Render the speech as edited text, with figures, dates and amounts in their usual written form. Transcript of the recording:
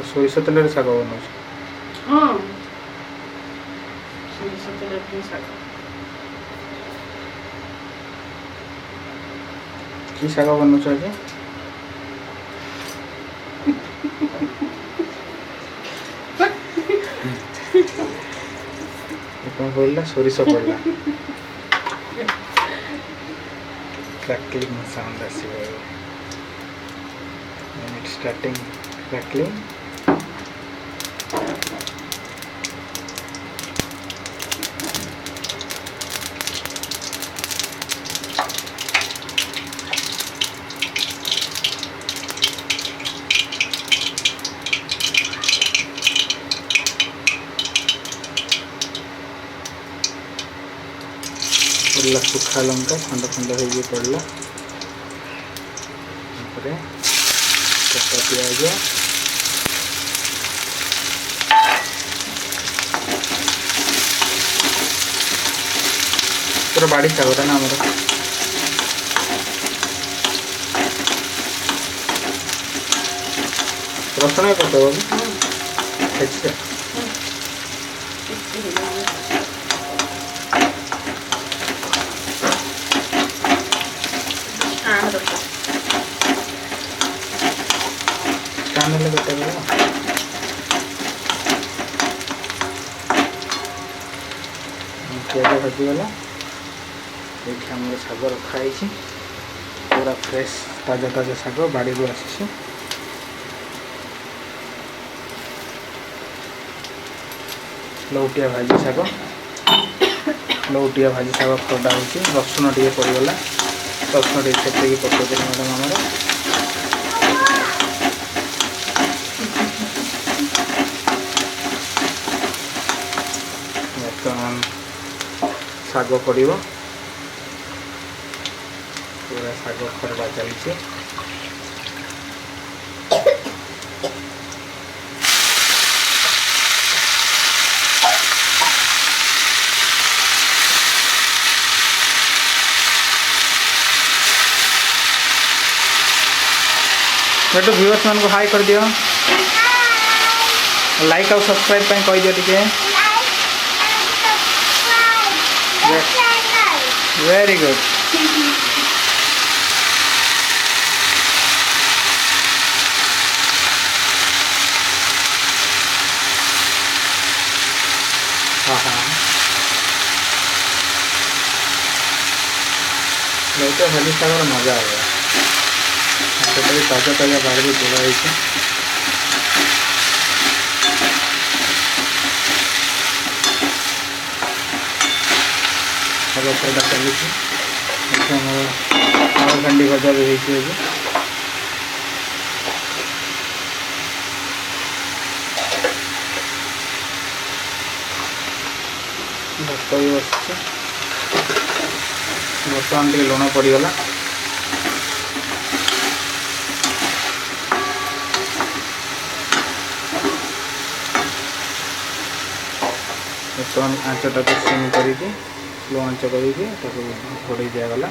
ସୋରିଷ ତେଲରେ ଶାଗ ବନଉଛ? ହଁ ସୋରିଷ ତେଲରେ ଶାଗ। କି ଶାଗ ବନଉଛ ଆଜି? କ'ଣ କହିଲା? ସୋରିଷ ପଡ଼ିଲା। କ୍ରାକଲିଂ ସାଉଣ୍ଡ ଆସିବ। ଷ୍ଟାର୍ଟିଂ କ୍ରାକଲିଂ। पड़ला सुखा लंका खंड खंड हो पड़ला कटा प्याज पूरा बाड़ी सागटा ना आमर रसुण पकेब छेचिका कानले पकेब प्याज भाजीगला ये आम शाग रखाई पूरा फ्रेश ताजा ताजा शाग बाड़ी आसी लौटिया भाजी शाग लौटिया भाजी शाग खड़ा हो रसुण टे पड़गला रसुण टे छेचि पकड़ मैडम आमर बर्तमान शाग पड़ पूरा शाग खरड़ा चलती बेटू व्यूअर्स मान को हाई कर दियो लाइक और सब्सक्राइब पे कह दियो टिके वेरी गुड हाँ हाँ लौटा भाजी शागर मजा आ गया ताजा ताजा बाड़ भी तोड़ा है खरड़ा चली भेंडी भजा भी होती भात भी बस बर्तमान टे लुण पड़गला बर्तमान आँचटा सिम करके स्लो आँच करके घोड़े दिगला।